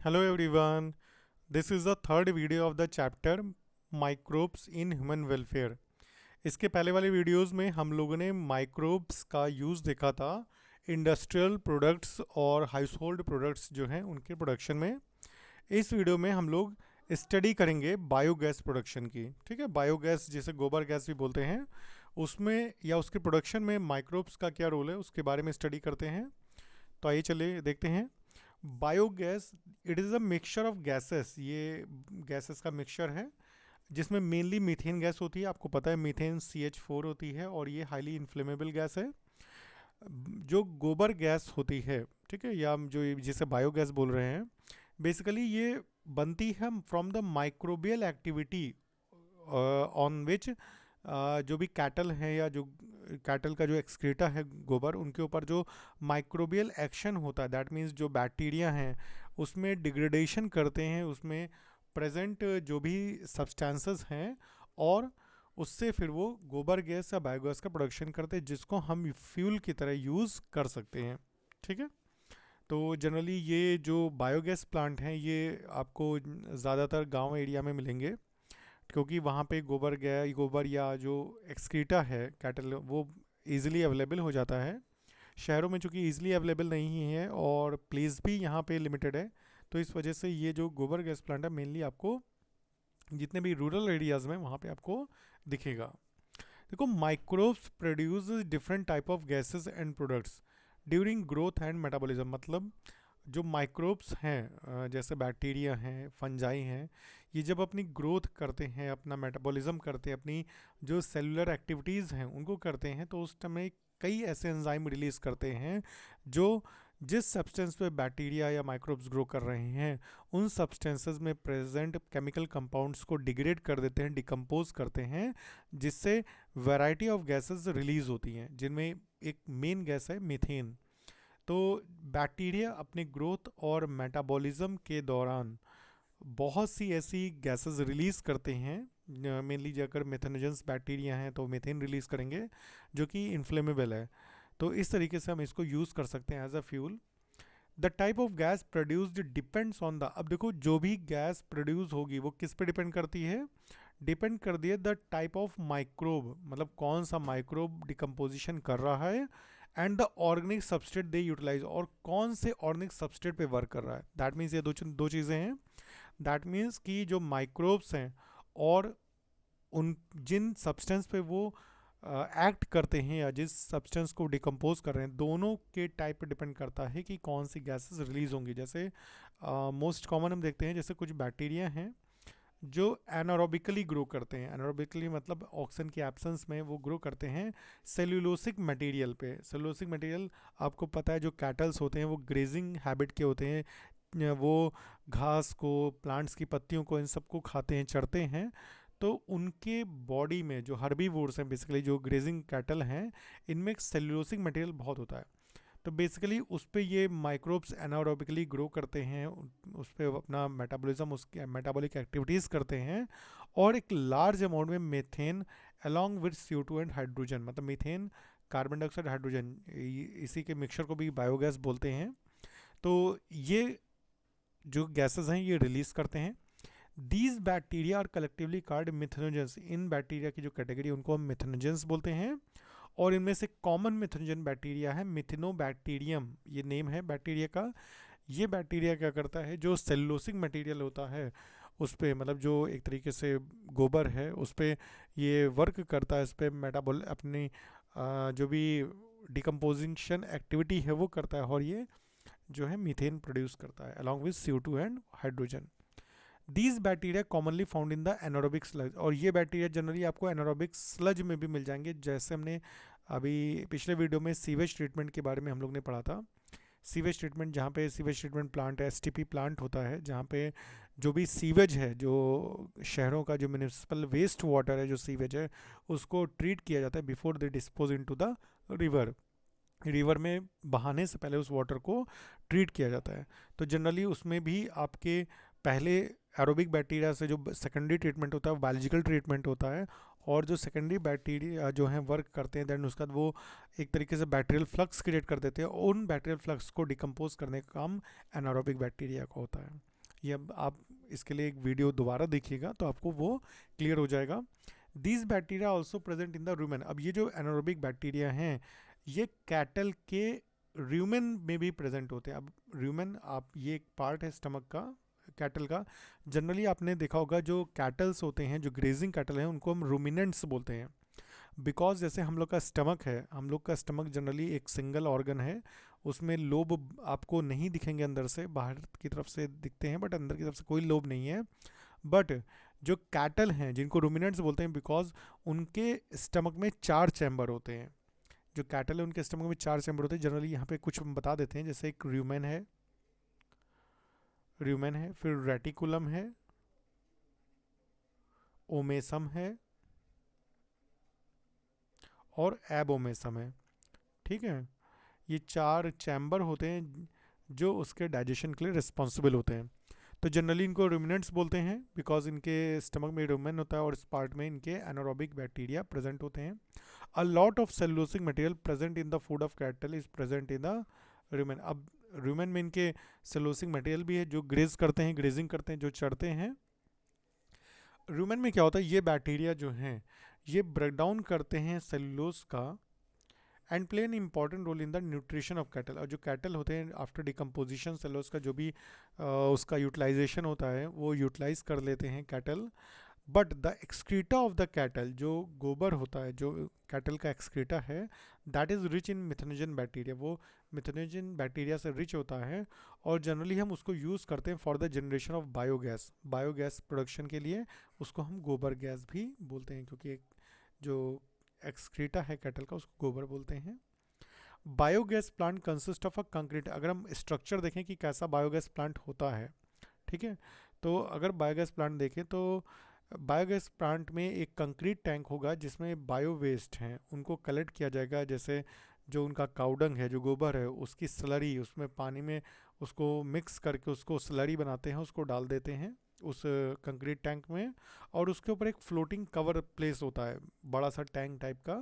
Hello everyone. This is the third video of the chapter Microbes in Human Welfare. इसके पहले वाले videos में हम लोगों ने माइक्रोब्स का यूज़ देखा था इंडस्ट्रियल प्रोडक्ट्स और हाउस होल्ड प्रोडक्ट्स जो हैं उनके प्रोडक्शन में। इस वीडियो में हम लोग स्टडी करेंगे बायोगैस प्रोडक्शन की। ठीक है, बायोगैस जिसे गोबर गैस भी बोलते हैं, उसमें या उसके प्रोडक्शन में माइक्रोब्स का क्या रोल है उसके बारे में स्टडी करते हैं। तो आइए चलिए देखते हैं। Biogas it is a mixture of gases, ये गैसेस का मिक्सचर है जिसमें मेनली मीथेन गैस होती है। आपको पता है मीथेन CH4 होती है और ये हाईली इन्फ्लेमेबल गैस है। जो गोबर गैस होती है, ठीक है, या हम जो जिसे बायोगैस बोल रहे हैं, बेसिकली ये बनती है from the microbial activity on which जो भी कैटल हैं या जो कैटल का जो एक्सक्रीटा है गोबर, उनके ऊपर जो माइक्रोबियल एक्शन होता है, दैट मीन्स जो बैक्टीरिया हैं उसमें डिग्रेडेशन करते हैं, उसमें प्रेजेंट जो भी सब्सटेंसेस हैं, और उससे फिर वो गोबर गैस या बायोगैस का प्रोडक्शन करते हैं जिसको हम फ्यूल की तरह यूज़ कर सकते हैं। ठीक है, तो जनरली ये जो बायोगैस प्लांट हैं ये आपको ज़्यादातर गांव एरिया में मिलेंगे, क्योंकि वहाँ पे गोबर या जो एक्सक्रीटा है कैटल वो इजीली अवेलेबल हो जाता है। शहरों में चूँकि इजीली अवेलेबल नहीं है और प्लेस भी यहाँ पे लिमिटेड है, तो इस वजह से ये जो गोबर गैस प्लांट है मेनली आपको जितने भी रूरल एरियाज़ में वहाँ पे आपको दिखेगा। देखो, microbes produce different type of gases and products during growth and metabolism. मतलब जो माइक्रोब्स हैं, जैसे बैक्टीरिया हैं, फंजाई हैं, ये जब अपनी ग्रोथ करते हैं, अपना मेटाबॉलिज्म करते हैं, अपनी जो सेलुलर एक्टिविटीज़ हैं उनको करते हैं, तो उस समय कई ऐसे एंजाइम रिलीज़ करते हैं जो जिस सब्सटेंस पे बैक्टीरिया या माइक्रोब्स ग्रो कर रहे हैं उन सब्सटेंसेस में प्रेजेंट केमिकल कंपाउंड्स को डिग्रेड कर देते हैं, डिकम्पोज करते हैं, जिससे वैरायटी ऑफ गैसेस रिलीज होती हैं, जिनमें एक मेन गैस है मीथेन। तो बैक्टीरिया अपने ग्रोथ और मेटाबॉलिज्म के दौरान बहुत सी ऐसी गैसेस रिलीज़ करते हैं। मेनली अगर मेथेनोजेंस बैक्टीरिया हैं तो मीथेन रिलीज़ करेंगे जो कि इन्फ्लेमेबल है। तो इस तरीके से हम इसको यूज़ कर सकते हैं as a fuel. The type of gas produced depends on the, अब देखो जो भी गैस प्रोड्यूस होगी वो किस पे डिपेंड करती है, डिपेंड कर दिए द टाइप ऑफ माइक्रोब, मतलब कौन सा माइक्रोब डिकम्पोजिशन कर रहा है, and the organic substrate they utilize, और कौन से ऑर्गेनिक सबस्ट्रेट पे वर्क कर रहा है। दैट मीन्स ये दो चीज़ें हैं। दैट मीन्स कि जो माइक्रोब्स हैं और उन जिन सब्सटेंस पे वो एक्ट करते हैं या जिस सब्सटेंस को डिकम्पोज कर रहे हैं, दोनों के टाइप पे डिपेंड करता है कि कौन सी गैसेस रिलीज होंगी। जैसे मोस्ट कॉमन हम देखते हैं, जैसे कुछ बैक्टीरिया हैं जो एनारोबिकली ग्रो करते हैं। एनारोबिकली मतलब ऑक्सीजन की एब्सेंस में वो ग्रो करते हैं सेल्यूलोसिक मटेरियल पे। सेल्यूलोसिक मटेरियल आपको पता है, जो कैटल्स होते हैं वो ग्रेजिंग हैबिट के होते हैं, वो घास को, प्लांट्स की पत्तियों को, इन सबको खाते हैं, चरते हैं। तो उनके बॉडी में जो हर्बीवोर्स हैं, बेसिकली जो ग्रेजिंग कैटल हैं, इनमें सेल्यूलोसिक मटेरियल बहुत होता है। तो बेसिकली उस पर ये माइक्रोब्स एनारोबिकली ग्रो करते हैं, उस पर अपना मेटाबॉलिज्म, उसकी मेटाबॉलिक एक्टिविटीज़ करते हैं, और एक लार्ज अमाउंट में methane along with CO2 and hydrogen, मतलब मीथेन, कार्बन डाइऑक्साइड, हाइड्रोजन, इसी के मिक्सचर को भी बायोगैस बोलते हैं। तो ये जो गैसेस हैं ये रिलीज़ करते हैं। These bacteria are collectively called methanogens. इन बैक्टीरिया की जो कैटेगरी उनको हम मिथेनोजेंस बोलते हैं, और इनमें से कॉमन मिथेनोजन बैक्टीरिया है मिथिनोबैक्टीरियम, ये नेम है बैक्टीरिया का। ये बैक्टीरिया क्या करता है, जो सेल्यूलोसिक मटेरियल होता है उस पर, मतलब जो एक तरीके से गोबर है उस पर ये वर्क करता है, इस पर मेटाबॉल अपनी जो भी डिकम्पोजिशन एक्टिविटी है वो करता है, और ये जो है मीथेन प्रोड्यूस करता है along with CO2 and hydrogen. These bacteria commonly found in the anaerobic sludge, और ये बैक्टीरिया जनरली आपको एनारोबिक स्लज में भी मिल जाएंगे। जैसे हमने अभी पिछले वीडियो में सीवेज ट्रीटमेंट के बारे में हम लोग ने पढ़ा था। सीवेज ट्रीटमेंट, जहाँ पे सीवेज ट्रीटमेंट प्लांट है, STP प्लांट होता है, जहाँ पे जो भी सीवेज है, जो शहरों का जो म्यूनिसिपल वेस्ट वाटर है, जो सीवेज है, उसको ट्रीट किया जाता है before they dispose into the river. River में बहाने से पहले उस वाटर को ट्रीट किया जाता है। तो जनरली उसमें भी आपके पहले एरोबिक बैक्टीरिया से जो सेकेंडरी ट्रीटमेंट होता है वो बायोलॉजिकल ट्रीटमेंट होता है, और जो सेकेंडरी बैक्टीरिया जो हैं वर्क करते हैं, दैन उसके बाद वो एक तरीके से बैक्टीरियल फ्लक्स क्रिएट कर देते हैं, उन बैक्टीरियल फ्लक्स को डिकम्पोज करने का काम एनारोबिक बैक्टीरिया का होता है। ये अब आप इसके लिए एक वीडियो दोबारा देखिएगा तो आपको वो क्लियर हो जाएगा। These bacteria also present in the rumen. अब ये जो एनारोबिक बैक्टीरिया हैं ये कैटल के रूमेन में भी प्रेजेंट होते हैं। अब रूमेन आप ये एक पार्ट है स्टमक का कैटल का। जनरली आपने देखा होगा जो कैटल्स होते हैं, जो ग्रेजिंग कैटल हैं, उनको हम रूमिनेंट्स बोलते हैं। बिकॉज जैसे हम लोग का स्टमक है, हम लोग का स्टमक जनरली एक सिंगल ऑर्गन है, उसमें लोब आपको नहीं दिखेंगे अंदर से, बाहर की तरफ से दिखते हैं बट अंदर की तरफ से कोई लोब नहीं है। बट जो कैटल हैं जिनको रूमिनेंट्स बोलते हैं, बिकॉज उनके स्टमक में 4 चैम्बर होते हैं। जो कैटल है उनके स्टमक में 4 चैम्बर होते हैं। जनरली यहाँ पे कुछ हम बता देते हैं, जैसे एक र्यूमेन है, फिर रेटिकुलम है, ओमेसम है और एबोमेसम है। ठीक है, ये 4 चैम्बर होते हैं जो उसके डाइजेशन के लिए रिस्पॉन्सिबल होते हैं। तो जनरली इनको रूमिनेंट्स बोलते हैं बिकॉज इनके स्टमक में रूमेन होता है और इस पार्ट में इनके एनारोबिक बैक्टीरिया प्रेजेंट होते हैं। A lot of cellulosic material present in the food of cattle is present in the rumen. अब रूमेन में इनके सेलुलोसिक मटेरियल भी है जो ग्रेज करते हैं, ग्रेजिंग करते हैं, जो चढ़ते हैं। रूमेन में क्या होता है, ये बैक्टीरिया जो हैं ये ब्रेक डाउन करते हैं सेलुलोज का and play an important role in the nutrition of cattle. और जो कैटल होते हैं आफ्टर डिकम्पोजिशन सेलुलोज का जो भी उसका यूटिलाइजेशन होता है वो यूटिलाइज कर लेते हैं cattle. But the excreta of the cattle, जो गोबर होता है, जो कैटल का एक्सक्रीटा है, that is rich in methanogen bacteria. वो मिथेनोजन बैक्टीरिया से रिच होता है और जनरली हम उसको यूज़ करते हैं for the generation of biogas. Biogas production के लिए उसको हम गोबर गैस भी बोलते हैं, क्योंकि एक जो एक्सक्रीटा है कैटल का उसको गोबर बोलते हैं। Biogas plant consist of a concrete. अगर हम स्ट्रक्चर देखें कि कैसा बायोगैस प्लांट होता है, ठीक है, तो अगर बायोगैस प्लांट देखें तो बायोगैस प्लांट में एक कंक्रीट टैंक होगा जिसमें बायो वेस्ट हैं उनको कलेक्ट किया जाएगा। जैसे जो उनका काउडंग है, जो गोबर है, उसकी स्लरी उसमें पानी में उसको मिक्स करके उसको स्लरी बनाते हैं, उसको डाल देते हैं उस कंक्रीट टैंक में। और उसके ऊपर एक फ्लोटिंग कवर प्लेस होता है, बड़ा सा टैंक टाइप का,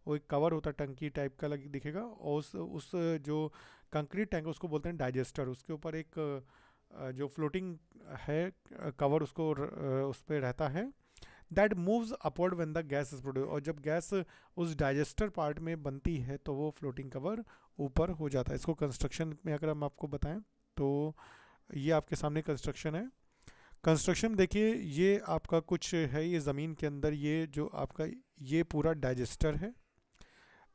वो एक कवर होता है टंकी टाइप का लग दिखेगा। और उस जो कंक्रीट टैंक है उसको बोलते हैं डाइजेस्टर। उसके ऊपर एक जो फ्लोटिंग है कवर उसको उस पर रहता है, that moves upward when the gas is produce. और जब गैस उस डाइजेस्टर पार्ट में बनती है तो वो फ्लोटिंग कवर ऊपर हो जाता है। इसको कंस्ट्रक्शन में अगर हम आपको बताएं तो ये आपके सामने कंस्ट्रक्शन है। कंस्ट्रक्शन देखिए, ये आपका कुछ है, ये ज़मीन के अंदर ये जो आपका ये पूरा डाइजेस्टर है।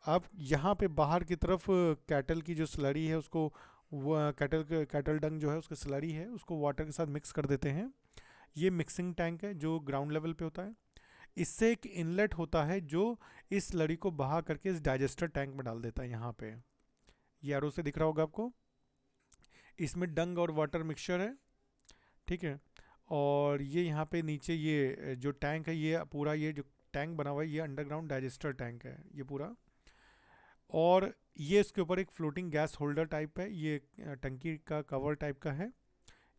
आप यहाँ पे बाहर की तरफ कैटल की जो स्लरी है उसको, वो कैटल डंग जो है उसकी स्लरी है उसको वाटर के साथ मिक्स कर देते हैं। ये मिक्सिंग टैंक है जो ग्राउंड लेवल पे होता है। इससे एक इनलेट होता है जो इस स्लरी को बहा करके इस डाइजेस्टर टैंक में डाल देता है। यहाँ पे ये एरो से दिख रहा होगा आपको, इसमें डंग और वाटर मिक्सचर है, ठीक है। और ये यहाँ पे नीचे ये जो टैंक है, ये पूरा ये जो टैंक बना हुआ है ये अंडरग्राउंड डाइजेस्टर टैंक है ये पूरा। और ये इसके ऊपर एक फ्लोटिंग गैस होल्डर टाइप है, ये टंकी का कवर टाइप का है।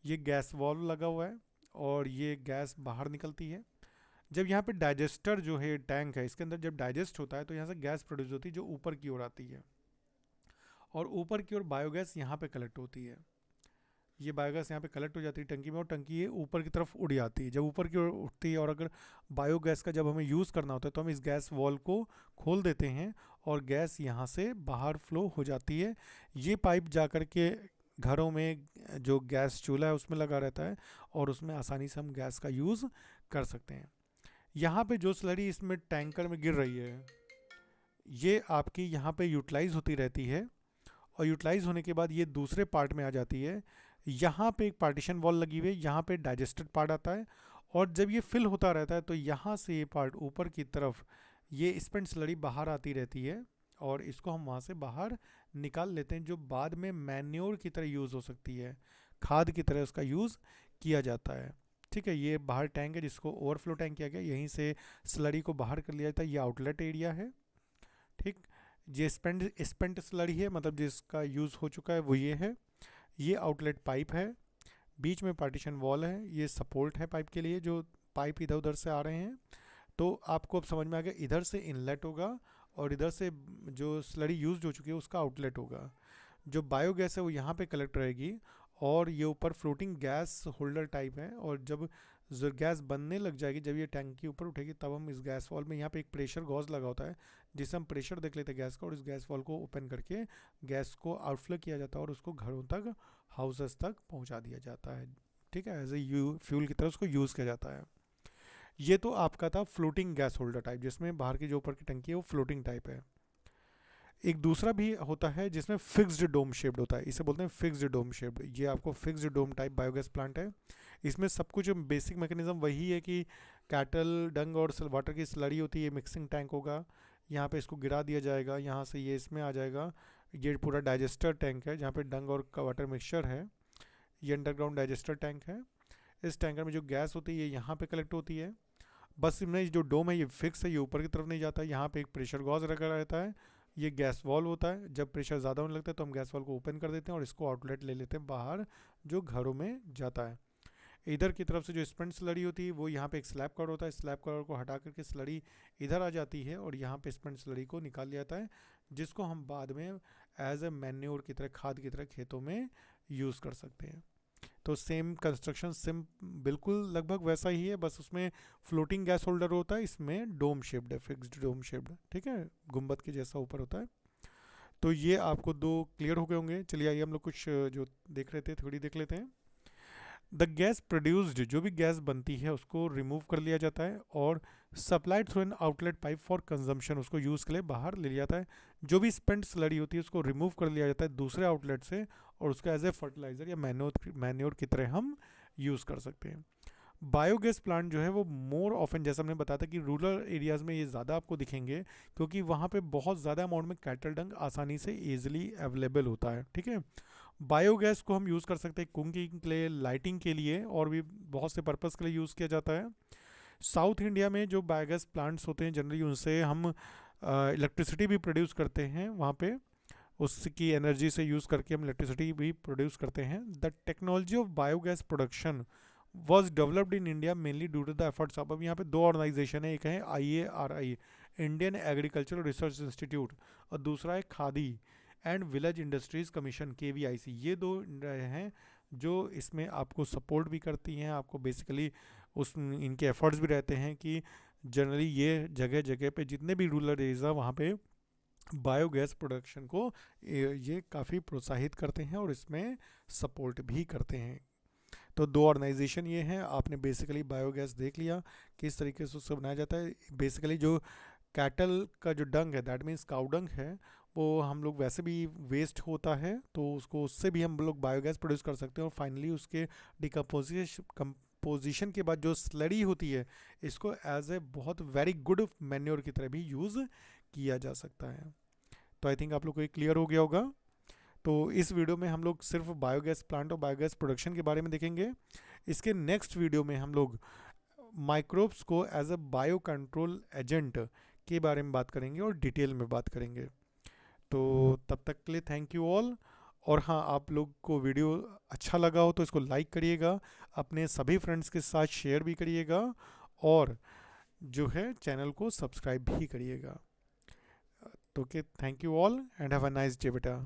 ये गैस वॉल्व लगा हुआ है और ये गैस बाहर निकलती है। जब यहाँ पे डाइजेस्टर जो है टैंक है, इसके अंदर जब डाइजेस्ट होता है तो यहाँ से गैस प्रोड्यूस होती है जो ऊपर की ओर आती है, और ऊपर की ओर बायोगैस यहाँ पे कलेक्ट होती है। ये बायोगैस यहाँ पे कलेक्ट हो जाती है टंकी में और टंकी ये ऊपर की तरफ उड़ जाती है। जब ऊपर की ओर उठती है और अगर बायोगैस का जब हमें यूज़ करना होता है तो हम इस गैस वॉल को खोल देते हैं और गैस यहाँ से बाहर फ्लो हो जाती है। ये पाइप जा कर के घरों में जो गैस चूल्हा है उसमें लगा रहता है और उसमें आसानी से हम गैस का यूज़ कर सकते हैं। यहाँ पे जो स्लरी इसमें टैंकर में गिर रही है ये आपकी यहाँ पे यूटिलाइज़ होती रहती है और यूटिलाइज़ होने के बाद ये दूसरे पार्ट में आ जाती है। यहाँ पे एक पार्टीशन वॉल लगी हुई है, यहाँ पे डाइजेस्टेड पार्ट आता है और जब ये फिल होता रहता है तो यहाँ से ये पार्ट ऊपर की तरफ ये स्पेंट स्लरी बाहर आती रहती है और इसको हम वहाँ से बाहर निकाल लेते हैं, जो बाद में मैन्योर की तरह यूज़ हो सकती है, खाद की तरह उसका यूज़ किया जाता है। ठीक है, ये बाहर टैंक है जिसको ओवरफ्लो टैंक किया गया, यहीं से स्लरी को बाहर कर लिया जाता है। ये आउटलेट एरिया है, ठीक। ये स्पेंट स्लरी है, मतलब जिसका यूज़ हो चुका है वो ये है। ये आउटलेट पाइप है, बीच में पार्टीशन वॉल है, ये सपोर्ट है पाइप के लिए, जो पाइप इधर उधर से आ रहे हैं। तो आपको अब समझ में आ गया, इधर से इनलेट होगा और इधर से जो स्लरी यूज हो चुकी है उसका आउटलेट होगा। जो बायोगैस है वो यहाँ पे कलेक्ट रहेगी और ये ऊपर फ्लोटिंग गैस होल्डर टाइप है, और जब गैस बनने लग जाएगी, जब ये टैंक के ऊपर उठेगी, तब हम इस गैस वॉल में यहाँ पे एक प्रेशर गॉज लगा होता है जिससे हम प्रेशर देख लेते हैं गैस का, और इस गैस वॉल को ओपन करके गैस को आउटफ्लो किया जाता है और उसको घरों तक, हाउसेस तक पहुँचा दिया जाता है। ठीक है, एज ए फ्यूल की तरह उसको यूज़ किया जाता है। ये तो आपका था फ्लोटिंग गैस होल्डर टाइप, जिसमें बाहर की जो ऊपर की टंकी है वो फ्लोटिंग टाइप है। एक दूसरा भी होता है जिसमें फिक्स्ड डोम शेप्ड होता है, इसे बोलते हैं फिक्स्ड डोम शेप्ड। ये आपको fixed dome type biogas plant है। इसमें सब कुछ बेसिक मैकेनिज्म वही है कि कैटल डंग और वाटर की स्लरी होती है, मिक्सिंग टैंक होगा, यहाँ पे इसको गिरा दिया जाएगा, यहाँ से ये इसमें आ जाएगा। ये पूरा डाइजेस्टर टैंक है जहाँ पे डंग और वाटर मिक्सचर है। ये अंडरग्राउंड डाइजेस्टर टैंक है। इस टैंकर में जो गैस होती है ये यहाँ पे कलेक्ट होती है। बस इनमें जो डोम है ये फिक्स है, ये ऊपर की तरफ नहीं जाता है। यहाँ पे एक प्रेशर गॉज रखा रहता है, ये गैस वॉल्व होता है। जब प्रेशर ज़्यादा होने लगता है तो हम गैस वॉल्व को ओपन कर देते हैं और इसको आउटलेट ले लेते हैं बाहर, जो घरों में जाता है। इधर की तरफ से जो स्पंज स्लरी होती है वो यहाँ पे एक स्लैब कवर होता है, स्लैब कवर को हटा करके स्लरी इधर आ जाती है और यहाँ पे स्पंज स्लरी को निकाल लिया जाता है, जिसको हम बाद में एज ए मैन्योर की तरह, खाद की तरह खेतों में यूज़ कर सकते हैं। तो सेम कंस्ट्रक्शन, सिम बिल्कुल लगभग वैसा ही है, बस उसमें फ्लोटिंग गैस होल्डर होता है, इसमें डोम शेप्ड है, फिक्स्ड डोम शेप्ड। ठीक है, गुंबद के जैसा ऊपर होता है। तो ये आपको दो क्लियर हो गए होंगे। चलिए आइए हम लोग कुछ जो देख रहे थे थोड़ी देख लेते हैं। द गैस प्रोड्यूस्ड, जो भी गैस बनती है उसको रिमूव कर लिया जाता है और supplied through an outlet pipe for consumption, उसको यूज़ के लिए बाहर ले लिया जाता है। जो भी स्पेंट स्लरी होती है उसको रिमूव कर लिया जाता है दूसरे आउटलेट से, और उसको एज ए फर्टिलाइजर या मैन्योर की तरह हम यूज़ कर सकते हैं। बायोगैस प्लांट जो है वो मोर ऑफन, जैसा हमने बताया था कि रूरल एरियाज़ में ये ज़्यादा आपको दिखेंगे, क्योंकि वहाँ पे बहुत ज़्यादा अमाउंट में कैटल डंग आसानी से ईजिली अवेलेबल होता है। ठीक है, बायोगैस को हम यूज़ कर सकते हैं कुकिंग के लिए, लाइटिंग के लिए, और भी बहुत से पर्पज़ के लिए यूज़ किया जाता है। साउथ इंडिया में जो बायोगैस प्लांट्स होते हैं जनरली उनसे हम इलेक्ट्रिसिटी भी प्रोड्यूस करते हैं, वहाँ पे उसकी एनर्जी से यूज़ करके हम इलेक्ट्रिसिटी भी प्रोड्यूस करते हैं। The technology of biogas production was developed in India mainly due to the efforts. अब यहाँ पे दो ऑर्गेनाइजेशन है, एक है IARI, Indian agricultural research institute, और दूसरा है Khadi and village industries commission, KVIC। ये दो हैं जो इसमें आपको सपोर्ट भी करती हैं, आपको बेसिकली उस इनके एफर्ट्स भी रहते हैं कि जनरली ये जगह जगह पे जितने भी रूरल एरियाज है वहाँ पे बायोगैस प्रोडक्शन को ये काफ़ी प्रोत्साहित करते हैं और इसमें सपोर्ट भी करते हैं। तो दो ऑर्गेनाइजेशन ये हैं। आपने बेसिकली बायोगैस देख लिया किस तरीके से उससे बनाया जाता है। बेसिकली जो कैटल का जो डंग है, दैट मीन्स काउ डंग है, वो हम लोग वैसे भी वेस्ट होता है, तो उसको उससे भी हम लोग बायोगैस प्रोड्यूस कर सकते हैं, और फाइनली उसके डिकम्पोजिशन के बाद जो स्लरी होती है इसको एज ए बहुत वेरी गुड मैन्योर की तरह भी यूज़ किया जा सकता है। तो आई थिंक आप लोग को ये क्लियर हो गया होगा। तो इस वीडियो में हम लोग सिर्फ बायोगैस प्लांट और बायोगैस प्रोडक्शन के बारे में देखेंगे। इसके नेक्स्ट वीडियो में हम लोग माइक्रोब्स को as a bio control agent के बारे में बात करेंगे और डिटेल में बात करेंगे। तो तब तक के लिए थैंक यू ऑल। और हाँ, आप लोग को वीडियो अच्छा लगा हो तो इसको लाइक करिएगा, अपने सभी फ्रेंड्स के साथ शेयर भी करिएगा, और जो है चैनल को सब्सक्राइब भी करिएगा। तो thank you all and have a nice day बेटा।